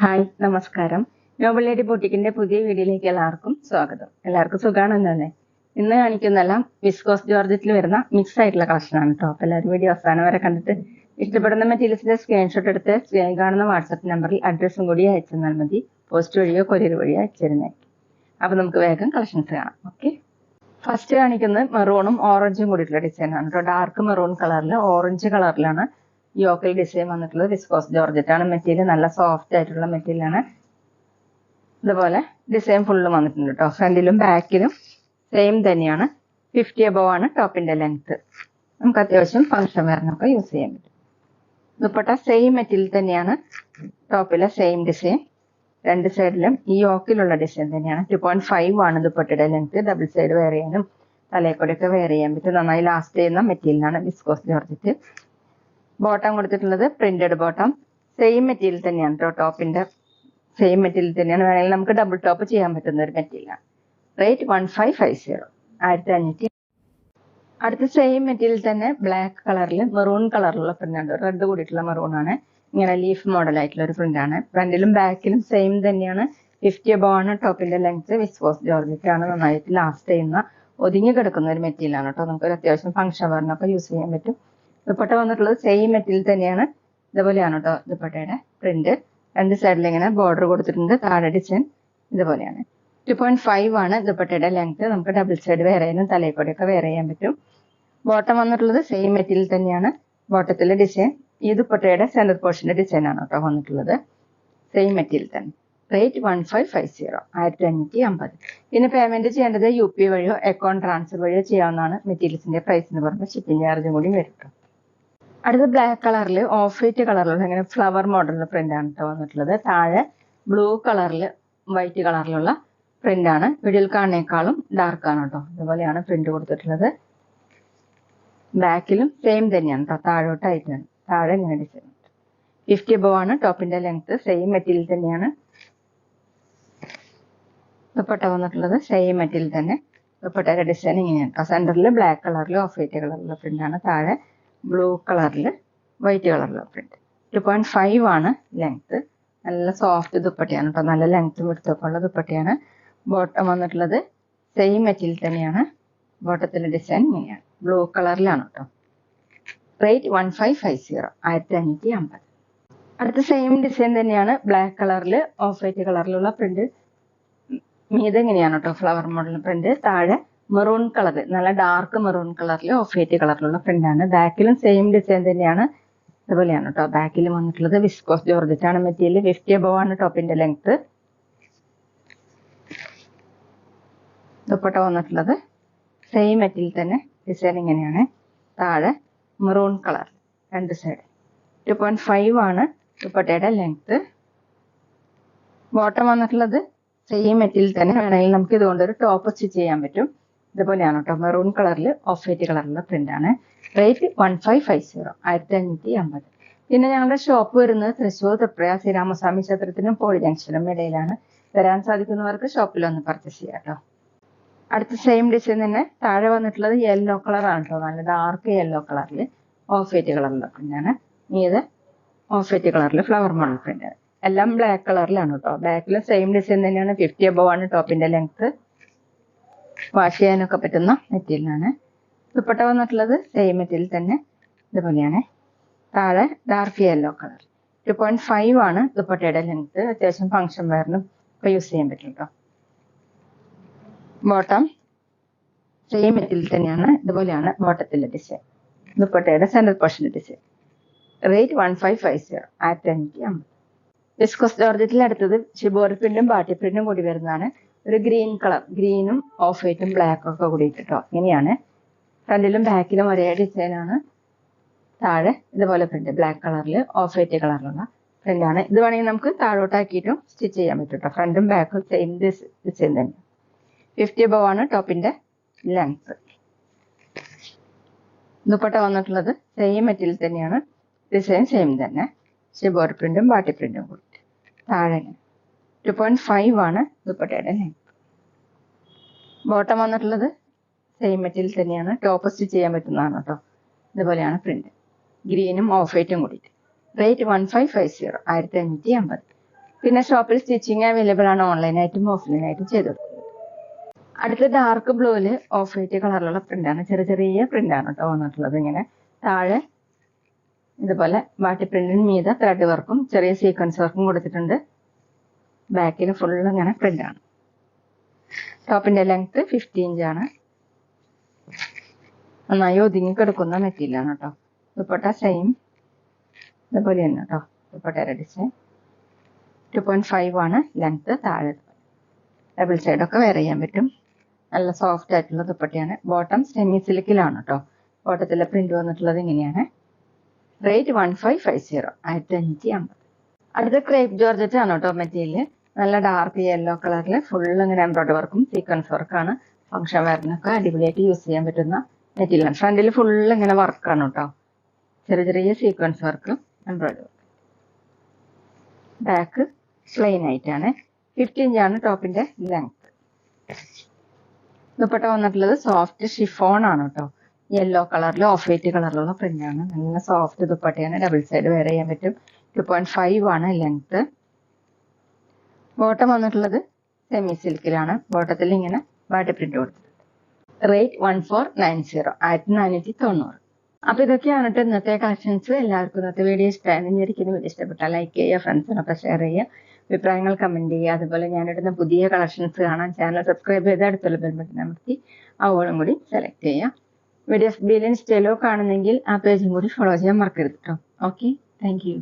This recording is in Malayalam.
ഹായ് നമസ്കാരം. നോബൽ ലേഡി ബൊട്ടിക്കിന്റെ പുതിയ വീഡിയോയിലേക്ക് എല്ലാവർക്കും സ്വാഗതം. എല്ലാവർക്കും സുഖാണെന്നല്ലേ? ഇന്ന് കാണിക്കുന്നെല്ലാം വിസ്കോസ് ജോർജറ്റിൽ വരുന്ന മിക്സ് ആയിട്ടുള്ള കളക്ഷനാണ് കേട്ടോ. അപ്പോൾ എല്ലാവരും വീഡിയോ അവസാനം വരെ കണ്ടിട്ട് ഇഷ്ടപ്പെടുന്ന മെറ്റീരിയൽസിന്റെ സ്ക്രീൻഷോട്ട് എടുത്ത് സ്ക്രീനിൽ കാണുന്ന വാട്സപ്പ് നമ്പറിൽ അഡ്രസ്സും കൂടി അയച്ചു തന്നാൽ മതി. പോസ്റ്റ് വഴിയോ കൊറിയർ വഴിയോ അയച്ചു തരുന്നതായിരിക്കും. അപ്പോൾ നമുക്ക് വേഗം കളക്ഷൻസ് കാണാം. ഓക്കെ, ഫസ്റ്റ് കാണിക്കുന്നത് മെറൂണും ഓറഞ്ചും കൂടിയിട്ടുള്ള ഡിസൈനാണ് കേട്ടോ. ഡാർക്ക് മെറൂൺ കളറിൽ ഓറഞ്ച് കളറിലാണ് യോക്കൽ ഡിസൈൻ വന്നിട്ടുള്ളത്. വിസ്കോസ് ജോർജറ്റ് ആണ് മെറ്റീരിയൽ. നല്ല സോഫ്റ്റ് ആയിട്ടുള്ള മെറ്റീരിയൽ ആണ്. ഇതുപോലെ ഡിസൈൻ ഫുള്ളും വന്നിട്ടുണ്ട് കേട്ടോ. ഫ്രണ്ടിലും ബാക്കിലും സെയിം തന്നെയാണ്. 50 above ആണ് ടോപ്പിന്റെ ലെങ്ത്. നമുക്ക് അത്യാവശ്യം ഫംഗ്ഷൻ വെയറിനൊക്കെ യൂസ് ചെയ്യാൻ പറ്റും. ദുപ്പട്ട സെയിം മെറ്റീരിയൽ തന്നെയാണ്. ടോപ്പിലെ സെയിം ഡിസൈൻ. രണ്ട് സൈഡിലും ഈ യോക്കിലുള്ള ഡിസൈൻ തന്നെയാണ്. 2.5 ആണ് ദുപ്പട്ടയുടെ ലെങ്ത്. ഡബിൾ സൈഡ് വെയർ ചെയ്യാനും തലയെക്കൂടെയൊക്കെ വെയർ ചെയ്യാൻ പറ്റും. നന്നായി ലാസ്റ്റ് ചെയ്യുന്ന മെറ്റീരിയലാണ് വിസ്കോസ് ജോർജറ്റ്. ബോട്ടം കൊടുത്തിട്ടുള്ളത് പ്രിന്റഡ് ബോട്ടം. സെയിം മെറ്റീരിയൽ തന്നെയാണ് കേട്ടോ. ടോപ്പിന്റെ സെയിം മെറ്റീരിയൽ തന്നെയാണ്. വേണമെങ്കിൽ നമുക്ക് ഡബിൾ ടോപ്പ് ചെയ്യാൻ പറ്റുന്ന ഒരു മെറ്റീരിയലാണ്. റേറ്റ് 1550, 1500. അടുത്ത സെയിം മെറ്റീരിയൽ തന്നെ ബ്ലാക്ക് കളറിൽ മെറൂൺ കളറിലുള്ള പ്രിന്റാണ്. റെഡ് കൂടിയിട്ടുള്ള മെറൂൺ ആണ്. ഇങ്ങനെ ലീഫ് മോഡൽ ആയിട്ടുള്ള ഒരു പ്രിന്റാണ്. ഫ്രണ്ടിലും ബാക്കിലും സെയിം തന്നെയാണ്. 50 above ആണ് ടോപ്പിന്റെ ലെങ്ത്. വിസ്കോസ് ജോർജറ്റ് ആണ്. നന്നായിട്ട് ലാസ്റ്റ് ചെയ്യുന്ന ഒതുങ്ങി കിടക്കുന്ന ഒരു മെറ്റീരിയലാണ് കേട്ടോ. നമുക്കൊരു അത്യാവശ്യം ഫംഗ്ഷൻ വെയറിനൊക്കെ യൂസ് ചെയ്യാൻ പറ്റും. ദുപ്പട്ട വന്നിട്ടുള്ളത് സെയിം മെറ്റീരിയൽ തന്നെയാണ്. ഇതുപോലെയാണ് കേട്ടോ ദുപ്പട്ടയുടെ പ്രിന്റ്. രണ്ട് സൈഡിൽ ഇങ്ങനെ ബോർഡർ കൊടുത്തിട്ടുണ്ട്. താഴെ ഡിസൈൻ ഇതുപോലെയാണ്. 2.5 ആണ് ദുപ്പട്ടയുടെ ലെങ്ത്. നമുക്ക് ഡബിൾ സൈഡ് വെയർ ചെയ്യാനും തലയെക്കൂടെയൊക്കെ വെയർ ചെയ്യാൻ പറ്റും. ബോട്ടം വന്നിട്ടുള്ളത് സെയിം മെറ്റീരിയൽ തന്നെയാണ്. ബോട്ടത്തിലെ ഡിസൈൻ ഈ ദുപ്പട്ടയുടെ സെന്റർ പോർഷന്റെ ഡിസൈൻ ആണ് കേട്ടോ വന്നിട്ടുള്ളത്. സെയിം മെറ്റീരിയൽ തന്നെ. റേറ്റ് 1550, 1550. പിന്നെ പേയ്മെന്റ് ചെയ്യേണ്ടത് UP വഴിയോ അക്കൗണ്ട് ട്രാൻസ്ഫർ വഴിയോ ചെയ്യാവുന്നതാണ്. മെറ്റീരിയൽസിന്റെ പ്രൈസ് എന്ന് പറഞ്ഞാൽ ഷിപ്പിംഗ് ചാർജും കൂടി വരും കേട്ടോ. അടുത്ത ബ്ലാക്ക് കളറിൽ ഓഫ് വൈറ്റ് കളറിലുള്ള ഇങ്ങനെ ഫ്ലവർ മോഡലുള്ള പ്രിന്റ് ആണ് കേട്ടോ വന്നിട്ടുള്ളത്. താഴെ ബ്ലൂ കളറിൽ വൈറ്റ് കളറിലുള്ള പ്രിന്റ് ആണ്. വീഡിയോയിൽ കാണുന്നേക്കാളും ഡാർക്ക് ആണ് കേട്ടോ. ഇതുപോലെയാണ് പ്രിന്റ് കൊടുത്തിട്ടുള്ളത്. ബാക്കിലും സെയിം തന്നെയാണ് കേട്ടോ. താഴോട്ടായിട്ടാണ്. താഴെ ഇങ്ങനെ ഡിസൈൻ. 50 above ആണ് ടോപ്പിന്റെ ലെങ്ത്. സെയിം മെറ്റീരിയൽ തന്നെയാണ്. ദുപ്പട്ട വന്നിട്ടുള്ളത് സെയിം മെറ്റീരിയൽ തന്നെ. ദുപ്പട്ടയുടെ ഡിസൈൻ ഇങ്ങനെയാണ് കേട്ടോ. സെന്ററിൽ ബ്ലാക്ക് കളറിൽ ഓഫ് വൈറ്റ് കളറിലുള്ള പ്രിന്റ് ആണ്. താഴെ ബ്ലൂ കളറിൽ വൈറ്റ് കളറിലുള്ള പ്രിന്റ്. 2.5 ആണ് ലെങ്ത്. നല്ല സോഫ്റ്റ് ദുപ്പട്ടയാണ് കേട്ടോ. നല്ല ലെങ്ത്തും വിടുത്തൊക്കെ ഉള്ള ദുപ്പട്ടയാണ്. ബോട്ടം വന്നിട്ടുള്ളത് സെയിം മെറ്റീരിയൽ തന്നെയാണ്. ബോട്ടത്തിലെ ഡിസൈൻ ഇങ്ങനെയാണ്. ബ്ലൂ കളറിലാണ് കേട്ടോ. റേറ്റ് 1550, 1550. അടുത്ത സെയിം ഡിസൈൻ തന്നെയാണ്. ബ്ലാക്ക് കളറിൽ ഓഫ് വൈറ്റ് കളറിലുള്ള പ്രിന്റ്. മീത് ഇങ്ങനെയാണ് കേട്ടോ ഫ്ലവർ മോഡൽ പ്രിന്റ്. താഴെ മെറൂൺ കളർ, നല്ല ഡാർക്ക് മെറൂൺ കളറിൽ ഓഫ് വൈറ്റ് കളറിലുള്ള പ്രിന്റ് ആണ്. ബാക്കിലും സെയിം ഡിസൈൻ തന്നെയാണ്. ഇതുപോലെയാണ് കേട്ടോ ബാക്കിലും വന്നിട്ടുള്ളത്. വിസ്കോസ് ജോർജറ്റ് ആണ് മെറ്റീരിയൽ. 50 above ആണ് ടോപ്പിന്റെ ലെങ്ത്. ദുപ്പട്ട വന്നിട്ടുള്ളത് സെയിം മെറ്റീരിയൽ തന്നെ. ഡിസൈൻ ഇങ്ങനെയാണ്. താഴെ മെറൂൺ കളർ രണ്ട് സൈഡ്. 2.5 ആണ് ദുപ്പട്ടയുടെ ലെങ്ത്. ബോട്ടം വന്നിട്ടുള്ളത് സെയിം മെറ്റീരിയൽ തന്നെ. വേണമെങ്കിൽ നമുക്ക് ഇതുകൊണ്ടൊരു ടോപ്പ് സ്റ്റിച്ച് ചെയ്യാൻ പറ്റും. ഇതുപോലെയാണ് കേട്ടോ. മെറൂൺ കളറിൽ ഓഫ് വൈറ്റ് കളറിലുള്ള പ്രിന്റ് ആണ്. റേറ്റ് 1550, 1550. പിന്നെ ഞങ്ങളുടെ ഷോപ്പ് വരുന്നത് തൃശ്ശൂർ തൃപ്രയ ശ്രീരാമസ്വാമി ക്ഷേത്രത്തിനും പോളി ജംഗ്ഷനും ഇടയിലാണ്. വരാൻ സാധിക്കുന്നവർക്ക് ഷോപ്പിൽ ഒന്ന് പർച്ചേസ് ചെയ്യാം കേട്ടോ. അടുത്ത സെയിം ഡിസൈൻ തന്നെ. താഴെ വന്നിട്ടുള്ളത് യെല്ലോ കളറാണ് കേട്ടോ. നല്ല ഡാർക്ക് യെല്ലോ കളറിൽ ഓഫ് വൈറ്റ് കളറിലുള്ള പ്രിന്റ് ആണ്. ഇത് ഓഫ് വൈറ്റ് കളറിൽ ഫ്ലവർ മോഡൽ പ്രിന്റ് ആണ്. എല്ലാം ബ്ലാക്ക് കളറിലാണ് കേട്ടോ. ബാക്കിലും സെയിം ഡിസൈൻ തന്നെയാണ്. 50 above ആണ് ടോപ്പിന്റെ ലെങ്ത്. വാഷ് ചെയ്യാനൊക്കെ പറ്റുന്ന മെറ്റീരിയലാണ്. ദുപ്പട്ട വന്നിട്ടുള്ളത് സെയിം മെറ്റീരിയൽ തന്നെ. ഇതുപോലെയാണ്. താഴെ ഡാർക്ക് യെല്ലോ കളർ. 2.5 ആണ് ദുപ്പട്ടയുടെ ലെങ്ത്. അത്യാവശ്യം ഫംഗ്ഷൻ വെയറിനും ഒക്കെ യൂസ് ചെയ്യാൻ പറ്റും കേട്ടോ. ബോട്ടം സെയിം മെറ്റീരിയൽ തന്നെയാണ്. ഇതുപോലെയാണ് ബോട്ടത്തിലെ ഡിസൈൻ. ദുപ്പട്ടയുടെ സെന്റർ പോർഷന്റെ ഡിസൈൻ. റേറ്റ് 1550, 1550. വിസ്കോസ് ജോർജറ്റിൽ അടുത്തത് ഷിബോറി പ്രിന്റും ബാട്ടി പ്രിന്റും കൂടി വരുന്നതാണ്. ഒരു ഗ്രീൻ കളർ, ഗ്രീനും ഓഫ് വൈറ്റും ബ്ലാക്കും ഒക്കെ കൂടിയിട്ട് കേട്ടോ. ഇങ്ങനെയാണ്. ഫ്രണ്ടിലും ബാക്കിലും ഒരേ ഡിസൈനാണ്. താഴെ ഇതുപോലെ പ്രിന്റ് ബ്ലാക്ക് കളറിൽ ഓഫ് വൈറ്റ് കളറിലുള്ള പ്രിന്റ് ആണ്. ഇത് വേണമെങ്കിൽ നമുക്ക് താഴോട്ടാക്കിയിട്ടും സ്റ്റിച്ച് ചെയ്യാൻ പറ്റും കേട്ടോ. ഫ്രണ്ടും ബാക്കും സെയിം ഡിസൈൻ തന്നെ. 50 above ആണ് ടോപ്പിന്റെ ലെങ്ത്. ദുപ്പട്ട വന്നിട്ടുള്ളത് സെയിം മെറ്റീരിയൽ തന്നെയാണ്. ഡിസൈൻ സെയിം തന്നെ. ഷിബോറി പ്രിന്റും ബാട്ടി പ്രിന്റും കൂടി. താഴെ 2.5 ആണ് ദുപ്പട്ടയുടെ ലെങ്ത്. ബോട്ടം വന്നിട്ടുള്ളത് സെയിം മെറ്റീരിയൽ തന്നെയാണ്. ടോപ്പ് സ്റ്റിച്ച് ചെയ്യാൻ പറ്റുന്നതാണ് കേട്ടോ. ഇതുപോലെയാണ് പ്രിന്റ്. ഗ്രീനും ഓഫ് വൈറ്റും കൂടിയിട്ട്. റേറ്റ് 1550, 1550. പിന്നെ ഷോപ്പിൽ സ്റ്റിച്ചിങ് അവൈലബിൾ ആണ്, ഓൺലൈനായിട്ടും ഓഫ്ലൈനായിട്ടും ചെയ്ത് കൊടുക്കുന്നത്. അടുത്ത ഡാർക്ക് ബ്ലൂവിൽ ഓഫ് വൈറ്റ് കളറിലുള്ള പ്രിന്റാണ്, ചെറിയ ചെറിയ പ്രിന്റാണ് കേട്ടോ വന്നിട്ടുള്ളത്. ഇങ്ങനെ താഴെ ഇതുപോലെ ബാട്ടി പ്രിന്റിന് മീതെ ത്രെഡ് വർക്കും ചെറിയ സീക്വൻസ് വർക്കും കൊടുത്തിട്ടുണ്ട്. ബാക്കിൽ ഫുൾ ഇങ്ങനെ പ്രിന്റാണ്. ടോപ്പിന്റെ ലെങ്ത് 50 ഇഞ്ചാണ്. നന്നായി ഒതുങ്ങി കിടക്കുന്ന മെറ്റീരിയലാണ് കേട്ടോ. ദുപ്പട്ട സെയിം ഇതുപോലെ തന്നെ കേട്ടോ. ദുപ്പട്ടയുടെ ഡിസൈൻ 2.5 ആണ് ലെങ്ത്. താഴെ ഡബിൾ സൈഡൊക്കെ വെയർ ചെയ്യാൻ പറ്റും. നല്ല സോഫ്റ്റ് ആയിട്ടുള്ള ദുപ്പട്ടയാണ്. ബോട്ടം സെമി സിൽക്കിലാണ് കേട്ടോ. ബോട്ടത്തിലെ പ്രിന്റ് വന്നിട്ടുള്ളത് ഇങ്ങനെയാണ്. റേറ്റ് 1550, 1550. അടുത്ത ക്രേപ്പ് ജോർജറ്റ് ആണ് കേട്ടോ മെറ്റീരിയൽ. നല്ല ഡാർക്ക് യെല്ലോ കളറിൽ ഫുൾ ഇങ്ങനെ എംബ്രോയിഡറി വർക്കും സീക്വൻസ് വർക്കാണ്. ഫംഗ്ഷൻ വെയറിനൊക്കെ അടിപൊളിയായിട്ട് യൂസ് ചെയ്യാൻ പറ്റുന്ന മെറ്റീരിയലാണ്. ഫ്രണ്ടിൽ ഫുൾ ഇങ്ങനെ വർക്കാണ് കേട്ടോ. ചെറിയ ചെറിയ sequence work, embroidery work. Back plain ആയിട്ടാണ്. 50 ഇഞ്ചാണ് ടോപ്പിന്റെ ലെങ്ത്. ദുപ്പട്ട വന്നിട്ടുള്ളത് സോഫ്റ്റ് ഷിഫോൺ ആണ് കേട്ടോ. യെല്ലോ കളറിൽ ഓഫ് വൈറ്റ് കളറിലുള്ള പ്രിന്റാണ്. നല്ല സോഫ്റ്റ് ദുപ്പട്ടയാണ്. ഡബിൾ സൈഡ് വെയർ ചെയ്യാൻ പറ്റും. 2.5 ആണ് ലെങ്ത്. ബോട്ടം വന്നിട്ടുള്ളത് സെമി സിൽക്കിലാണ്. ബോട്ടത്തിൽ ഇങ്ങനെ ബാട്ടി പ്രിന്റ് കൊടുത്തിട്ടുണ്ട്. റേറ്റ് 1490, 1490. അപ്പൊ ഇതൊക്കെയാണ് കേട്ടോ ഇന്നത്തെ കളക്ഷൻസ്. എല്ലാവർക്കും ഇന്നത്തെ വീഡിയോ ഇഷ്ടമായിരുന്നു. വീഡിയോ ഇഷ്ടപ്പെട്ടാൽ ലൈക്ക് ചെയ്യുക, ഫ്രണ്ട്സിനൊക്കെ ഷെയർ ചെയ്യുക, അഭിപ്രായങ്ങൾ കമന്റ് ചെയ്യുക. അതുപോലെ ഞാനിടുന്ന പുതിയ കളക്ഷൻസ് കാണാൻ ചാനൽ സബ്സ്ക്രൈബ് ചെയ്ത് അടുത്തുള്ള ബെൽ ബട്ടൺ അമർത്തി അവളും കൂടി സെലക്ട് ചെയ്യുക. വീഡിയോസ് ബിലിയൻ സ്റ്റൈലോ കാണുന്നെങ്കിൽ ആ പേജും കൂടി ഫോളോ ചെയ്യാൻ മറക്കരുത് കേട്ടോ. Okay, thank you.